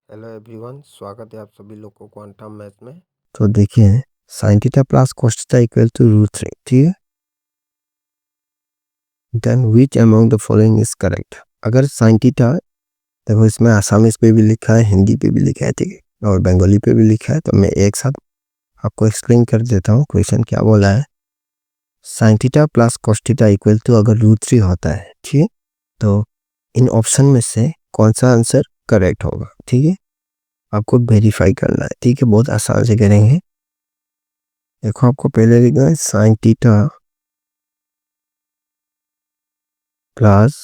Hello everyone, स्वागत है आप सभी लोग को क्वांटम मैथ में। तो देखिए sine theta plus cos theta equal to √3, ठीक है। Then which among the following is correct. अगर साइन थीटा, देखो इसमें आसामीज पे भी लिखा है, हिंदी पे भी लिखा है, ठीक है, और बंगाली पे भी लिखा है, तो मैं एक साथ आपको एक्सप्लेन कर देता हूँ। क्वेश्चन क्या बोला है, sine theta plus cos theta equal to अगर √3 होता है, ठीक है, तो इन ऑप्शन में से कौन सा आंसर करेक्ट होगा, ठीक है। आपको वेरीफाई करना है, ठीक है, बहुत आसान से करेंगे। देखो आपको पहले लिखना है sine theta plus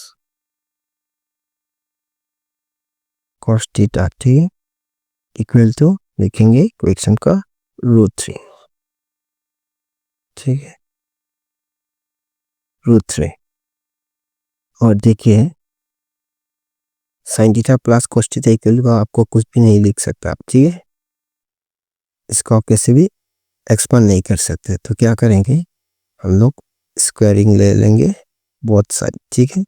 cos theta, ठीक है, इक्वल टू लिखेंगे इक्वेशन का √3, ठीक है, √3। और देखिए sine theta plus cos theta equal to आपको कुछ भी नहीं लिख सकता आप, ठीक है, इसको आप कैसे भी एक्सपांड नहीं कर सकते। तो क्या करेंगे हम लोग, स्क्वायरिंग ले लेंगे बहुत सारी, ठीक है,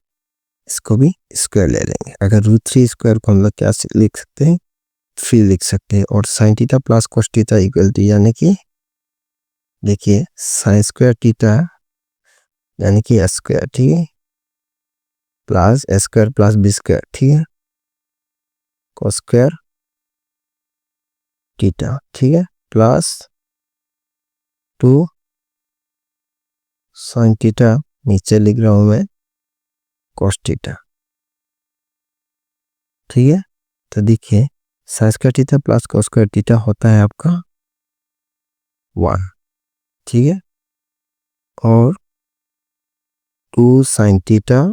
इसको भी स्क्वायर ले लेंगे। अगर √3 स्क्वायर को हम लोग क्या लिख सकते हैं, 3 लिख सकते हैं। और sine theta plus cos theta equal to यानी कि देखिए साइन स्क्वायर थीटा यानी कि a स्क्वायर, ठीक है, plus a square plus b square, ठीक है, cos स्क्वायर थीटा, ठीक है, प्लस 2 साइन थीटा, नीचे लिख रहा हूं मैं cos थीटा, ठीक है। तो देखिए sine square theta plus cos square theta होता है आपका 1, ठीक है, और 2 साइन थीटा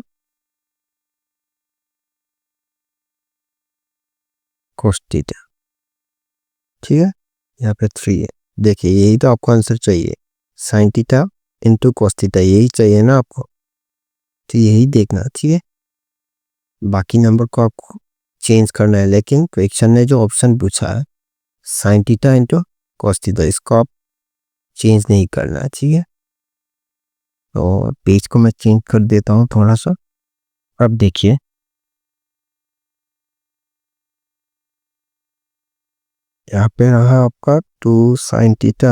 cos थीटा, ठीक है, यहाँ पे 3 है। देखिए यही तो आपको आंसर चाहिए, sign theta into cos theta, यही चाहिए ना आपको, तो यही देखना, ठीक है। बाकी नंबर को आपको चेंज करना है, लेकिन क्वेश्चन ने जो ऑप्शन पूछा है sine theta into cos theta, इसको आप चेंज नहीं करना है, ठीक है। तो पेज को मैं चेंज कर देता हूँ थोड़ा सा। अब देखिए यहाँ पे रहा आपका 2 साइन थीटा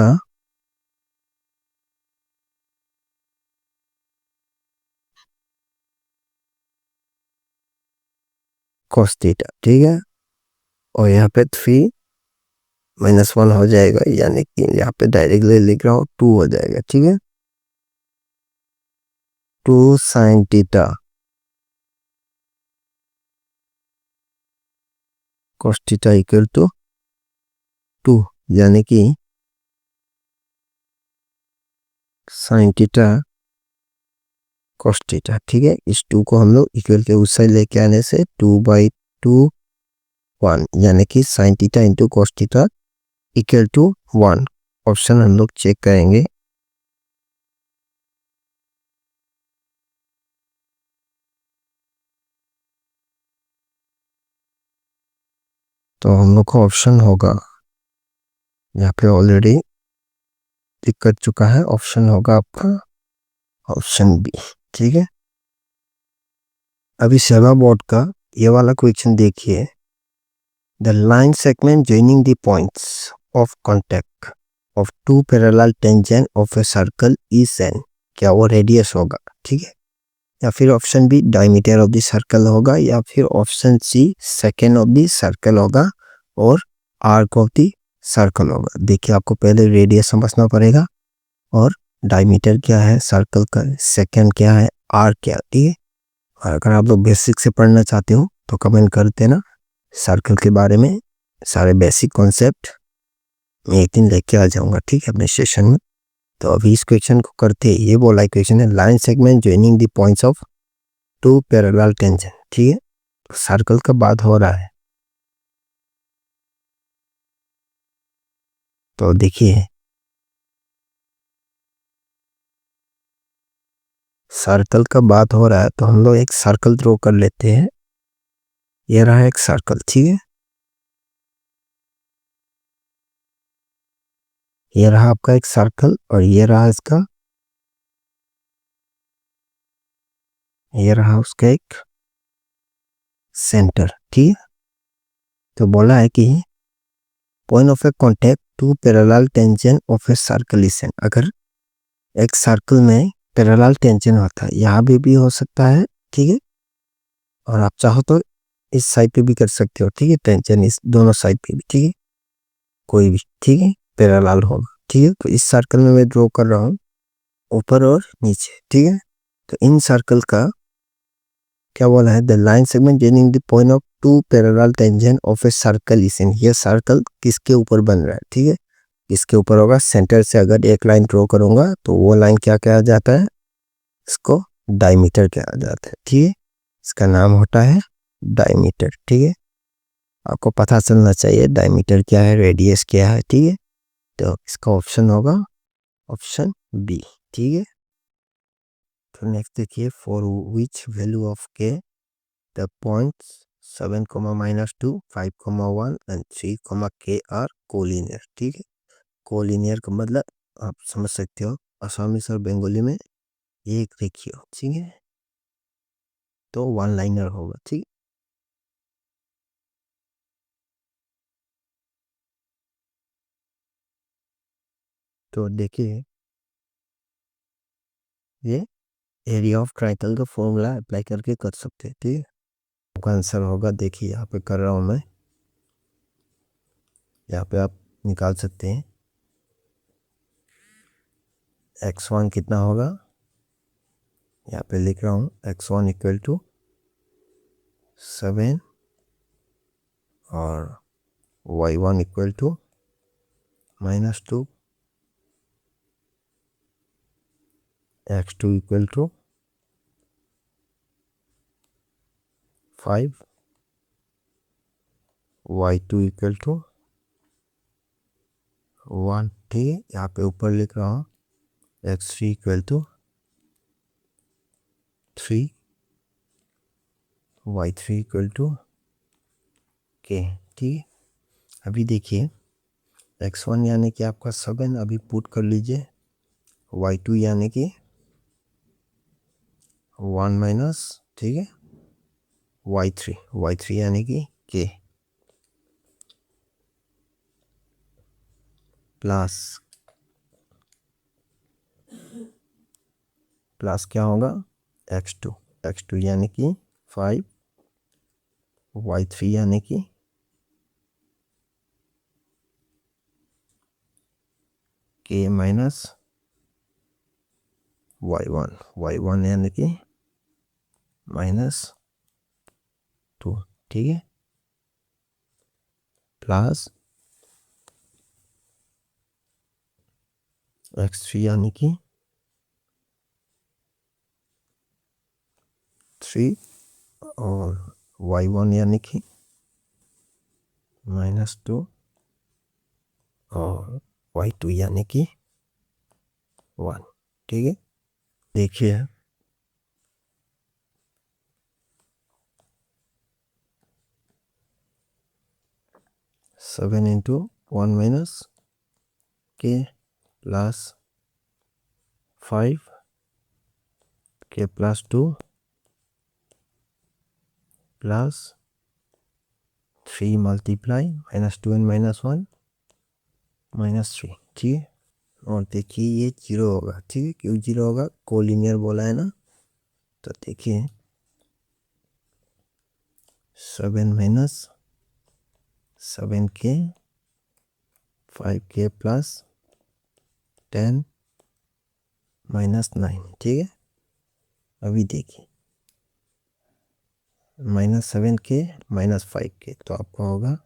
cos थीटा, ठीक है, और यहाँ पे 3 -1 हो जाएगा, यानी कि यहाँ पे डायरेक्टली लिख रहा हूँ 2 हो जाएगा, ठीक है। 2 sine theta cos theta equal to 2, यानी कि साइन थीटा cos थीटा, ठीक है। इस 2 को हम लोग इक्वल के उस साइड लेके आने से 2/2 1, यानी कि sine theta into cos theta equal to 1। Option हम लोग चेक करेंगे, तो हम लोग का ऑप्शन होगा, यहाँ पे ऑलरेडी टिक कर चुका है, ऑप्शन होगा आपका ऑप्शन बी, ठीक है। अभी सेवा बोर्ड का ये वाला क्वेश्चन देखिए, the line segment joining the points of contact of 2 parallel tangent of a circle is an, क्या वो रेडियस होगा, ठीक है, या फिर option B diameter of the circle होगा, या फिर option C secant of the circle होगा, और आर्क ऑफ द सर्कल होगा। देखिए आपको पहले रेडियस समझना पड़ेगा, और डायमीटर क्या है सर्कल का, सेकेंड क्या है, आर्क क्या, ठीक है। और अगर आप लोग बेसिक से पढ़ना चाहते हो तो कमेंट कर देना, सर्कल के बारे में सारे बेसिक कॉन्सेप्ट मैं एक दिन लेके आ जाऊंगा, ठीक है, अपने सेशन में। तो अभी इस क्वेश्चन को करते हैं। ये बोला क्वेश्चन है line segment joining the points of 2 parallel tangent, ठीक है, सर्कल का बात हो रहा है। तो देखिए सर्कल का बात हो रहा है, तो हम लोग एक सर्कल ड्रॉ कर लेते हैं। ये रहा एक सर्कल, ठीक है, ये रहा आपका एक सर्कल, और ये रहा इसका, ये रहा उसका एक सेंटर, ठीक है। तो बोला है कि point of a contact to parallel tangent of a circle is an, अगर एक सर्कल में पैरेलल टेंजेंट होता है, यहाँ भी हो सकता है, ठीक है, और आप चाहो तो इस साइड पे भी कर सकते हो, ठीक है, टेंजेंट इस दोनों साइड पे भी, ठीक है, कोई भी, ठीक है, पैरेलल होगा, ठीक है। तो इस सर्कल में मैं ड्रॉ कर रहा हूँ ऊपर और नीचे, ठीक है। तो इन सर्कल का क्या बोला है, the line segment joining the point of two parallel tangent of a circle is in, ये सर्कल किसके ऊपर बन रहा है, ठीक है, इसके ऊपर होगा। सेंटर से अगर एक लाइन ड्रॉ करूंगा तो वो लाइन क्या कहा जाता है, इसको डायमीटर कहा जाता है, ठीक है, इसका नाम होता है डायमीटर, ठीक है। आपको पता चलना चाहिए डायमीटर क्या है, रेडियस क्या है, ठीक है। तो इसका ऑप्शन होगा ऑप्शन बी, ठीक है। तो नेक्स्ट देखिए, for which value of K the points 7, -2, 5, 1 and 3, k are collinear, ठीक है। कोलिनियर का मतलब आप समझ सकते हो, असमीज और बंगाली में एक रेखीय, ठीक है, तो वन लाइनर होगा, ठीक। तो देखिए, ये एरिया ऑफ ट्राइंगल का फॉर्मूला अप्लाई करके कर सकते हैं, ठीक है। आपका आंसर होगा, देखिए यहाँ पे कर रहा हूँ मैं, यहाँ पे आप निकाल सकते हैं। x1 कितना होगा, यहाँ पे लिख रहा हूँ, x1 इक्वल टू 7 और y1 equal to -2, x2 equal to 5, y2 equal to 1, ठीक है। यहाँ पे ऊपर लिख रहा हूँ x3 equal to 3, y3 equal to k, ठीक है। अभी देखिए, x1 यानी कि आपका 7 अभी पुट कर लीजिए, y2 यानी कि 1 माइनस, ठीक है, y3 यानी कि k प्लस क्या होगा, x2 यानी कि 5, y3 यानी कि k माइनस y1 यानी कि -2, ठीक है, प्लस x3 यानी कि 3 और y1 यानी कि -2 और y2 यानी कि 1, ठीक है। देखिए, 7 into 1 minus k plus 5 k plus 2 plus 3 multiply -2 and -1 -3, ठीक है। और देखिए ये 0 होगा, ठीक है, क्यों 0 होगा, कोलिनियर बोला है ना। तो देखिए 7 माइनस 7k 5k प्लस 10 -9, ठीक है। अभी देखिए -7k -5k, तो आपका होगा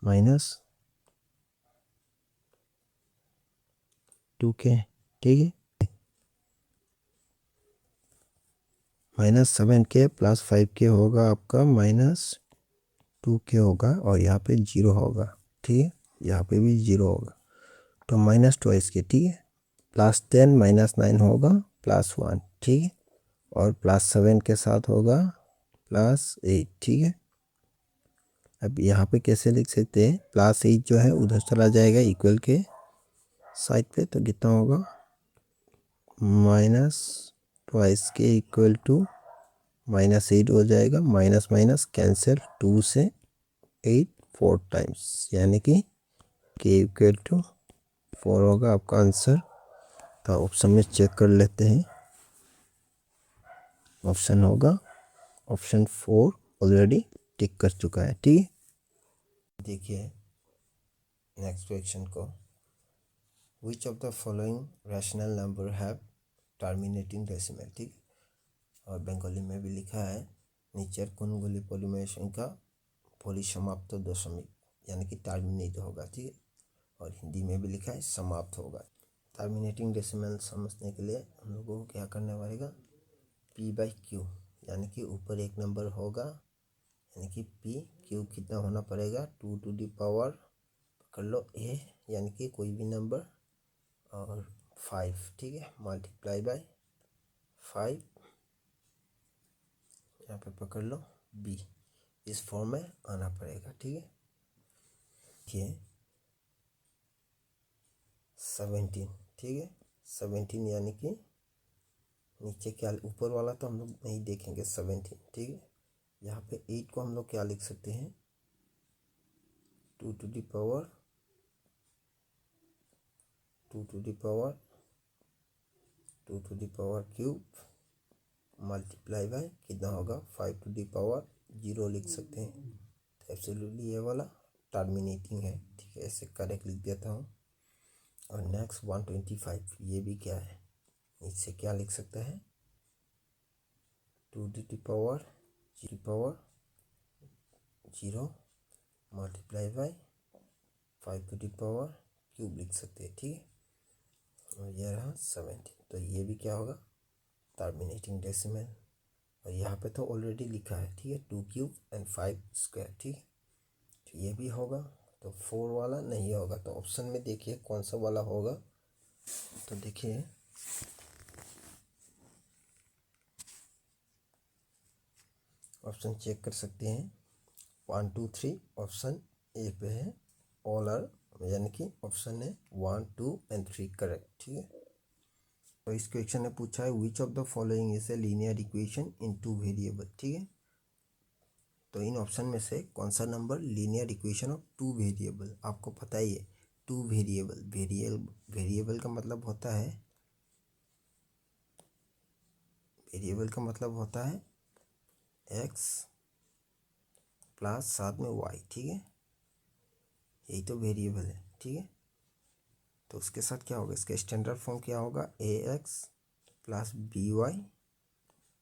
-2k, ठीक है। -7k प्लस 5k होगा आपका -2k होगा, और यहाँ पे 0 होगा, ठीक है, यहाँ पे भी 0 होगा, तो -2 इसके, ठीक है। +10 -9 होगा +1, ठीक है, और +7 के साथ होगा +8, ठीक है। अब यहाँ पे कैसे लिख सकते हैं, +8 जो है उधर चला जाएगा इक्वल के साइड पे, तो कितना होगा, -2k इक्वल टू -8 हो जाएगा, माइनस माइनस कैंसिल, 2 से 8 4 टाइम्स, यानी कि k इक्वल टू 4 होगा आपका आंसर। तो ऑप्शन में चेक कर लेते हैं। ऑप्शन होगा ऑप्शन 4 ऑलरेडी टिक कर चुका है। ठीक है, देखिए नेक्स्ट क्वेश्चन को, विच of the following rational number have terminating decimal. ठीक, और बंगाली में भी लिखा है नीचे कोनगुली पॉलीमरेशन का परिसमाप्त दशमिक, यानी कि टर्मिनेट होगा। ठीक है, और हिंदी में भी लिखा है समाप्त होगा। टर्मिनेटिंग डेसिमल समझने के लिए हम लोगों को क्या करना पड़ेगा, p/q, यानी कि ऊपर एक नंबर होगा, यानी कि p/q कितना होना पड़ेगा, 2 टू द पावर कर लो a, यानी कि कोई भी नंबर, और 5। ठीक है, मल्टीप्लाई बाय 5, यहाँ पे पकड़ लो b, इस फॉर्म में आना पड़ेगा। ठीक है, ये 17। ठीक है, 17 यानी कि नीचे क्या, ऊपर वाला तो हम लोग नहीं देखेंगे 17। ठीक है, यहाँ पे 8 को हम लोग क्या लिख सकते हैं, 2 to the power 2 to the power 2 to the power cube multiply by कितना होगा, 5 टू द पावर 0 लिख सकते हैं। तो एब्सोल्युटली ये वाला टर्मिनेटिंग है। ठीक है, ऐसे करेक्ट लिख देता हूँ। और नेक्स्ट 125, ये भी क्या है, इससे क्या लिख सकते हैं, 2 to the power 0 multiply by 5 to the power cube लिख सकते हैं। ठीक है, और ये रहा 17। तो ये भी क्या होगा, टर्मिनेटिंग डेसिमल। और यहाँ पे तो ऑलरेडी लिखा है। ठीक है, 2 क्यूब एंड 5 स्क्वायर। ठीक है, तो ये भी होगा। तो 4 वाला नहीं होगा। तो ऑप्शन में देखिए कौन सा वाला होगा। तो देखिए ऑप्शन चेक कर सकते हैं, 1 2 3 ऑप्शन ए पे है, ऑल आर, यानी कि ऑप्शन है 1 2 एंड 3 करेक्ट। ठीक है, तो इस क्वेश्चन ने पूछा है विच of the following is a linear equation in 2 variable. ठीक है, तो इन ऑप्शन में से कौन सा number linear equation of 2 variable, आपको पता ही है 2 वेरिएबल का मतलब होता है, वेरिएबल का मतलब होता है x प्लस साथ में y। ठीक है, यही तो वेरिएबल है। ठीक है, तो उसके साथ क्या होगा, इसका स्टैंडर्ड फॉर्म क्या होगा, ax plus by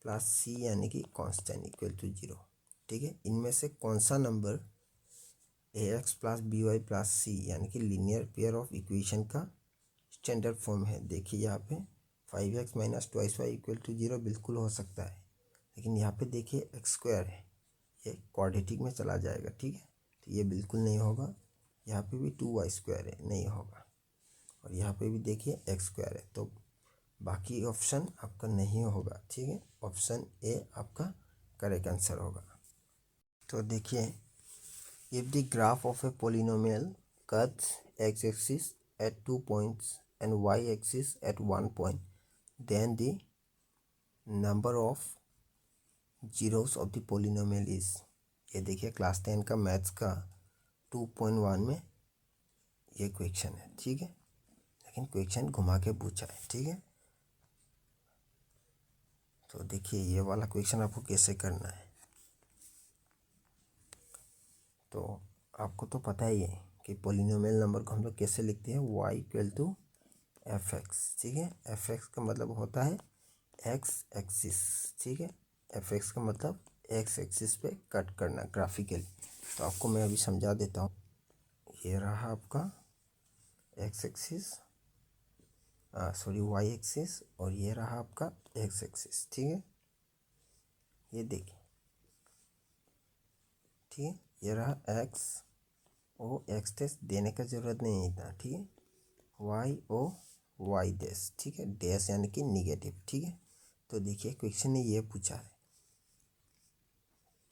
plus c, यानी कि कांस्टेंट इक्वल टू 0। ठीक है, इनमें से कौन सा number ax plus by plus c, यानी कि लीनियर पेयर ऑफ इक्वेशन का स्टैंडर्ड फॉर्म है। देखिए यहाँ पे 5x minus 2y equal to 0 बिल्कुल हो सकता है, लेकिन यहाँ पे देखिए एक्स स्क्वायर है, ये क्वाड्रेटिक में चला जाएगा। ठीक है, तो ये बिल्कुल नहीं होगा। यहाँ पे भी 2y स्क्वायर है, नहीं होगा। और यहाँ पे भी देखिए एक्स स्क्वायर है, तो बाकी ऑप्शन आपका नहीं होगा। ठीक है, ऑप्शन ए आपका करेक्ट आंसर होगा। तो देखिए, if the graph of a polynomial cuts X axis at 2 points and Y axis at 1 point, then the number of zeros of the polynomial is. ये देखिए क्लास 10 का मैथ्स का 2.1 में ये क्वेश्चन है। ठीक है, लेकिन क्वेश्चन घुमा के पूछा है। ठीक है, तो देखिए ये वाला क्वेश्चन आपको कैसे करना है। तो आपको तो पता ही है कि पोलिनोमियल नंबर को हम लोग कैसे लिखते हैं, y equal to F X. ठीक है, एफ एक्स का मतलब होता है एक्स एक्सिस। ठीक है, एफ एक्स का मतलब एक्स एक्सिस पे कट करना ग्राफिकली। तो आपको मैं अभी समझा देता हूँ। ये रहा आपका x axis, sorry y axis, और ये रहा आपका एक्स एक्सिस। ठीक है, ये देखिए। ठीक है, ये रहा एक्स ओ एक्स डैश, देने का ज़रूरत नहीं था। ठीक है, वाई ओ वाई डैश। ठीक है, डैश यानी कि निगेटिव। ठीक है, तो देखिए क्वेश्चन ने ये पूछा है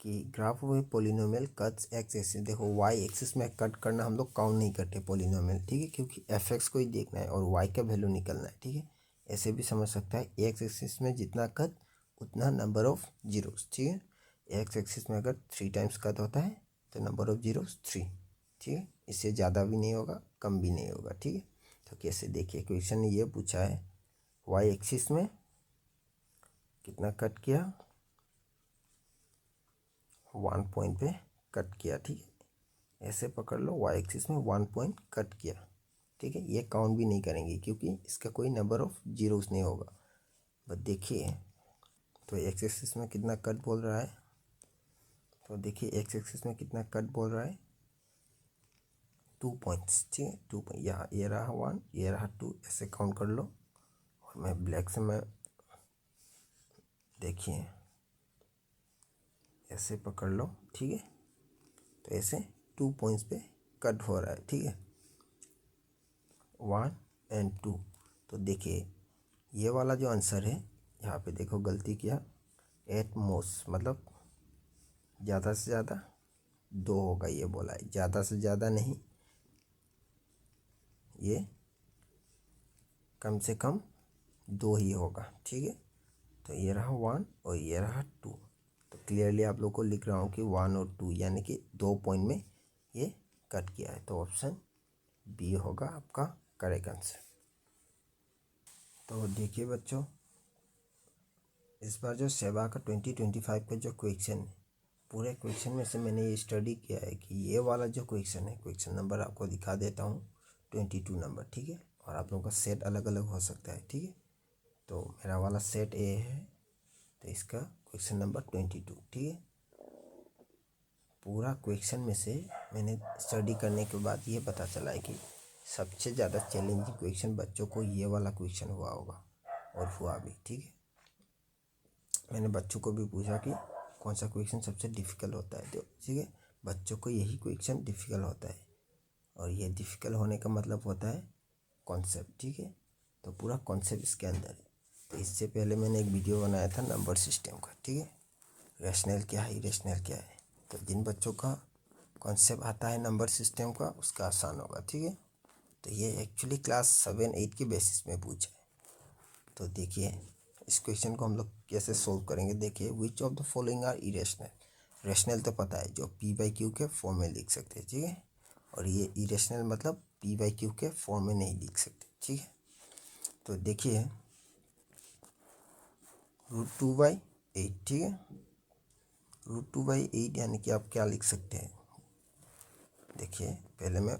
कि graph of a polynomial cuts X axis. देखो वाई एक्सिस में कट करना हम लोग काउंट नहीं करते पोलिनोमियल। ठीक है, क्योंकि एफ एक्स को ही देखना है और वाई का वैल्यू निकलना है। ठीक है, ऐसे भी समझ सकता है एक्स एक्सिस में जितना कट उतना नंबर ऑफ जीरोस। ठीक है, एक्स एक्सिस में अगर 3 टाइम्स कट होता है तो नंबर ऑफ जीरोस 3, ठीक है। इससे ज़्यादा भी नहीं होगा, कम भी नहीं होगा, ठीक है। तो कैसे देखिए, क्वेश्चन ने ये पूछा है वाई एक्सिस में कितना कट किया, 1 पॉइंट पे कट किया, ठीक है। ऐसे पकड़ लो, वाई एक्सिस में 1 पॉइंट कट किया, ठीक है। ये काउंट भी नहीं करेंगे क्योंकि इसका कोई नंबर ऑफ जीरोस नहीं होगा। बस देखिए, तो एक्स एक्सिस में कितना कट बोल रहा है, तो देखिए एक्स एक्सिस में कितना कट बोल रहा है, 2 पॉइंट्स, ठीक है। 2 पॉइंट, यहाँ ये रहा 1, ये रहा 2, ऐसे काउंट कर लो। और मैं ब्लैक से मैं देखिए ऐसे पकड़ लो, ठीक है। तो ऐसे 2 पॉइंट्स पे कट हो रहा है, ठीक है, 1 एंड 2। तो देखिए ये वाला जो आंसर है, यहाँ पे देखो गलती किया, एट मोस्ट मतलब ज़्यादा से ज़्यादा 2 होगा, ये बोला है, ज़्यादा से ज़्यादा नहीं, ये कम से कम 2 ही होगा, ठीक है। तो ये रहा 1 और ये रहा 2। तो क्लियरली आप लोग को लिख रहा हूँ कि 1 और 2 यानी कि 2 पॉइंट में ये कट किया है। तो ऑप्शन बी होगा आपका करेक्ट आंसर। तो देखिए बच्चों, इस बार जो सेवा का 2025 का जो क्वेश्चन है, पूरे क्वेश्चन में से मैंने ये स्टडी किया है कि ये वाला जो क्वेश्चन है, क्वेश्चन नंबर आपको दिखा देता हूँ 22 नंबर, ठीक है। और आप लोगों का सेट अलग अलग हो सकता है, ठीक है। तो मेरा वाला सेट ए है, तो इसका क्वेश्चन नंबर 22, ठीक है। पूरा क्वेश्चन में से मैंने स्टडी करने के बाद ये पता चला है कि सबसे ज़्यादा चैलेंजिंग क्वेश्चन बच्चों को ये वाला क्वेश्चन हुआ होगा, और हुआ भी, ठीक है। मैंने बच्चों को भी पूछा कि कौन सा क्वेश्चन सबसे डिफ़िकल्ट होता है, तो ठीक है, बच्चों को यही क्वेश्चन डिफ़िकल्ट होता है। और ये डिफ़िकल्ट होने का मतलब होता है कॉन्सेप्ट, ठीक है। तो पूरा कॉन्सेप्ट इसके अंदर है। तो इससे पहले मैंने एक वीडियो बनाया था नंबर सिस्टम का, ठीक है, रैशनल क्या है, इरेशनल क्या है। तो जिन बच्चों का कॉन्सेप्ट आता है नंबर सिस्टम का, उसका आसान होगा, ठीक है। तो ये एक्चुअली क्लास 7-8 के बेसिस में पूछा है। तो देखिए इस क्वेश्चन को हम लोग कैसे सोल्व करेंगे। देखिए, which of the following are irrational. Rational तो पता है, जो पी बाई क्यू के फॉर्म में लिख सकते हैं, ठीक है। और ये इरेशनल मतलब पी बाई क्यू के फॉर्म में नहीं लिख सकते, ठीक है। तो देखिए √2/8, ठीक है। √2/8 यानी कि आप क्या लिख सकते हैं। देखिए पहले मैं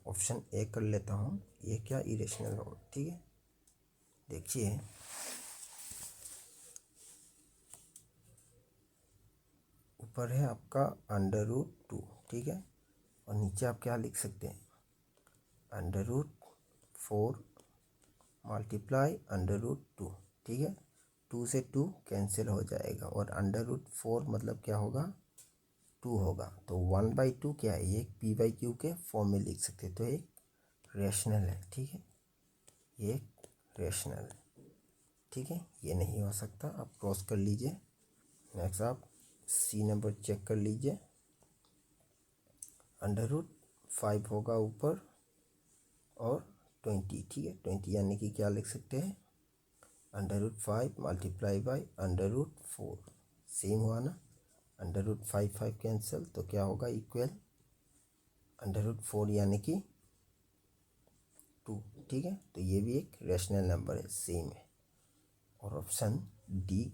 ऑप्शन ए कर लेता हूँ, ये क्या इरेशनल होगा, ठीक है। देखिए ऊपर है आपका √2, ठीक है। और नीचे आप क्या लिख सकते हैं, √4 मल्टीप्लाई √2, ठीक है। 2 से 2 कैंसिल हो जाएगा, और √4 मतलब क्या होगा, 2 होगा। तो 1/2 क्या है, ये पी बाई क्यू के फॉर्म में लिख सकते हैं। तो एक रेशनल है, ठीक है, ये एक रेशनल है, ठीक है। ये नहीं हो सकता, आप क्रॉस कर लीजिए। नेक्स्ट आप सी नंबर चेक कर लीजिए, √5 होगा ऊपर और 20, ठीक है। 20 यानी कि क्या लिख सकते हैं, √5 मल्टीप्लाई बाई √4, सेम हुआ ना। √5 कैंसिल, तो क्या होगा इक्वल √4 यानी कि 2, ठीक है। तो ये भी एक रेशनल नंबर है, सेम है। और ऑप्शन डी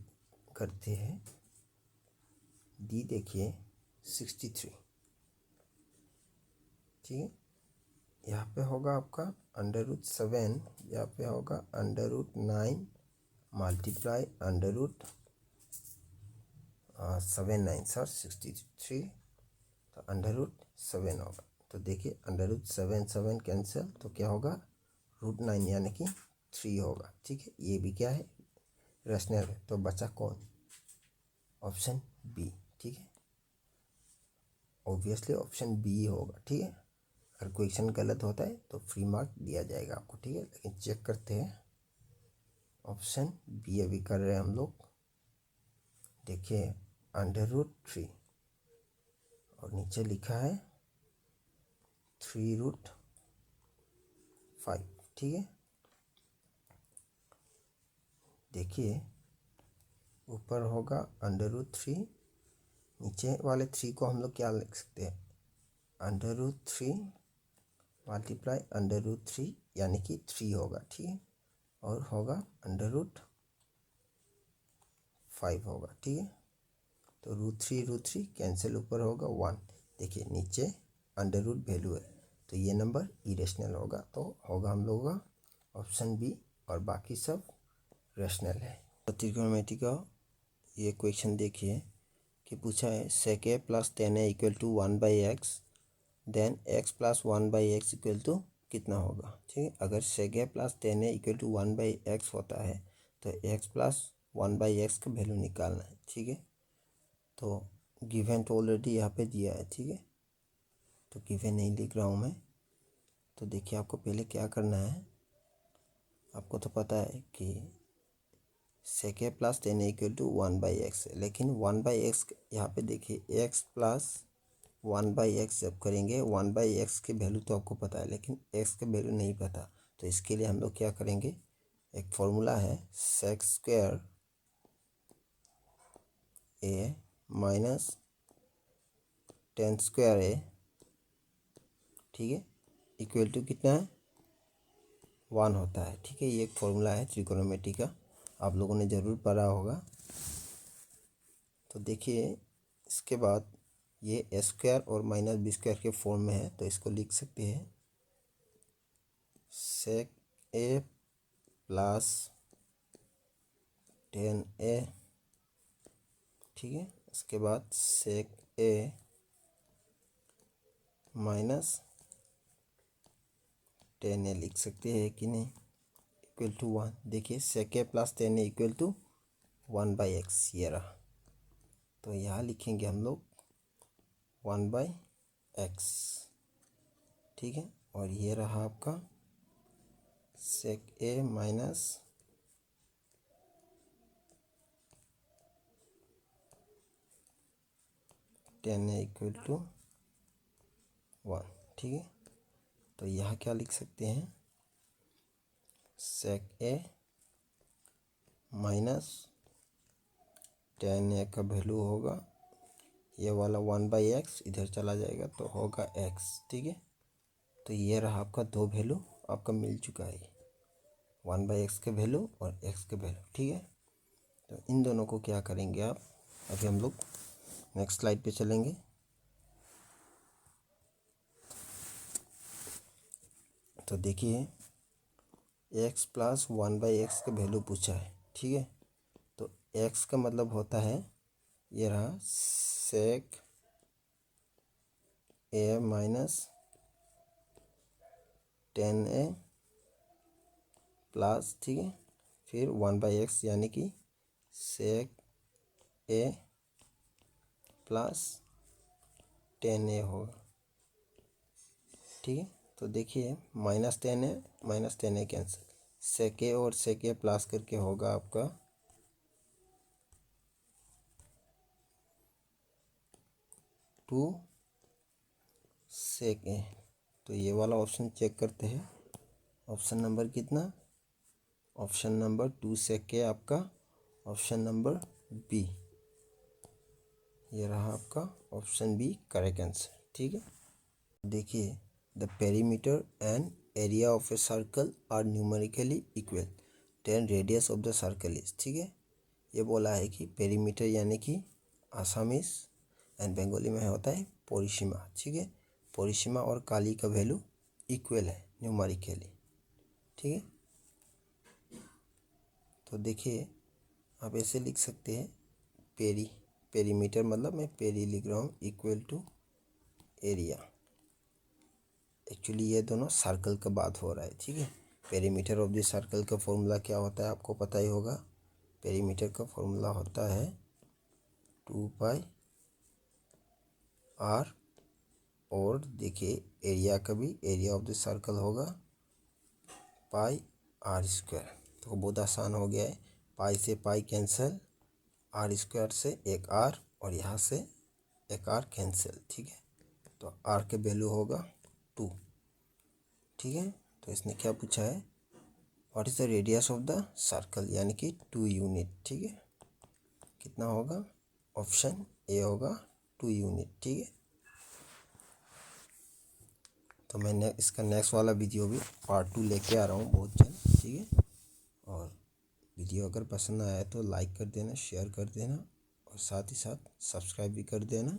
करते हैं। डी देखिए 63, ठीक है। यहाँ पे होगा आपका √7, यहाँ पे होगा √9 मल्टीप्लाई √7 9 सर 63, तो √7 होगा। तो देखिए √7 कैंसिल, तो क्या होगा √9 यानी कि 3 होगा, ठीक है। ये भी क्या है, रेशनल है। तो बचा कौन, ऑप्शन बी, ठीक है। ऑब्वियसली ऑप्शन बी होगा, ठीक है। अगर क्वेश्चन गलत होता है तो फ्री मार्क दिया जाएगा आपको, ठीक है। लेकिन चेक करते हैं, ऑप्शन बी अभी कर रहे हैं हम लोग। देखिए √3 और नीचे लिखा है 3√5, ठीक है। देखिए ऊपर होगा √3, नीचे वाले 3 को हम लोग क्या लिख सकते हैं, √3 मल्टीप्लाई √3 यानी कि 3 होगा, ठीक है, और होगा √5 होगा, ठीक है। तो √3 कैंसिल, ऊपर होगा 1। देखिए नीचे अंडर रूट वैल्यू है, तो ये नंबर इरेशनल होगा, तो होगा हम लोगों का ऑप्शन बी, और बाकी सब रेशनल है। तो त्रिकोणमिति का ये क्वेश्चन देखिए कि पूछा है sec a + tan a = 1/x, then x + 1/x = कितना होगा, ठीक है। अगर sec a + tan a = 1/x होता है तो x + 1/x का वैल्यू निकालना है, ठीक है। तो गिवन तो ऑलरेडी यहाँ पे दिया है, ठीक है, तो गिवन नहीं लिख रहा हूँ मैं। तो देखिए आपको पहले क्या करना है, आपको तो पता है कि sec a + tan a = 1/x है, लेकिन 1/x यहाँ पे देखिए x + 1/x जब करेंगे 1/x के वैल्यू तो आपको पता है, लेकिन x के वैल्यू नहीं पता। तो इसके लिए हम लोग क्या करेंगे, एक फॉर्मूला है sec² a - tan² a, ठीक है, इक्वल टू कितना है, 1 होता है, ठीक है। ये एक फॉर्मूला है त्रिकोणमिति का, आप लोगों ने ज़रूर पढ़ा होगा। तो देखिए इसके बाद ये a² और -b² के फॉर्म में है, तो इसको लिख सकते हैं sec a + tan a, ठीक है। इसके बाद sec a - tan a लिख सकते हैं कि नहीं, इक्वल टू 1। देखिए sec a + tan a = 1/x, ये रहा। तो यहाँ लिखेंगे हम लोग 1/x, ठीक है। और ये रहा आपका sec a - tan a = 1, ठीक है। तो यहाँ क्या लिख सकते हैं, sec a - tan a का वैल्यू होगा, ये वाला 1/x इधर चला जाएगा तो होगा x, ठीक है। तो ये रहा आपका दो वैल्यू आपका मिल चुका है, 1/x के वैल्यू और x के वैल्यू, ठीक है। तो इन दोनों को क्या करेंगे आप, अभी हम लोग नेक्स्ट स्लाइड पे चलेंगे। तो देखिए x + 1/x का वैल्यू पूछा है, ठीक है। तो x का मतलब होता है, ये रहा sec a - tan a plus, ठीक है, फिर 1/x यानी कि sec a + tan a होगा, ठीक है। तो देखिए -tan a cancel, sec a और sec a प्लस करके होगा आपका 2 sec a। तो ये वाला ऑप्शन चेक करते हैं, ऑप्शन नंबर कितना, ऑप्शन नंबर 2 sec a आपका ऑप्शन नंबर बी, ये रहा आपका ऑप्शन बी करेक्ट आंसर, ठीक है। देखिए the perimeter and area of a circle are numerically equal, then radius of the circle is, ठीक है। ये बोला है कि पेरीमीटर यानी कि आसामीज एंड बंगाली में होता है परिसीमा, ठीक है। परिसीमा और काली का वैल्यू इक्वल है न्यूमेरिकली, ठीक है। तो देखिए आप ऐसे लिख सकते हैं, पेरीमीटर मतलब मैं पेरी लिख रहा हूँ, इक्वल टू एरिया। एक्चुअली ये दोनों सर्कल का बात हो रहा है, ठीक है। पेरीमीटर ऑफ द सर्कल का फॉर्मूला क्या होता है आपको पता ही होगा, पेरीमीटर का फॉर्मूला होता है 2πr, और देखिए एरिया का भी, एरिया ऑफ द सर्कल होगा πr²। तो बहुत आसान हो गया है, पाई से पाई कैंसिल, r² से एक r और यहाँ से एक r कैंसिल, ठीक है। तो r के वैल्यू होगा 2, ठीक है। तो इसने क्या पूछा है, what is the radius of the circle, यानी कि 2 यूनिट, ठीक है। कितना होगा, ऑप्शन ए होगा 2 यूनिट। ठीक है, तो मैं इसका नेक्स्ट वाला वीडियो भी पार्ट 2 लेके आ रहा हूँ बहुत जल्द। ठीक है, और वीडियो अगर पसंद आया तो लाइक कर देना, शेयर कर देना और साथ ही साथ सब्सक्राइब भी कर देना।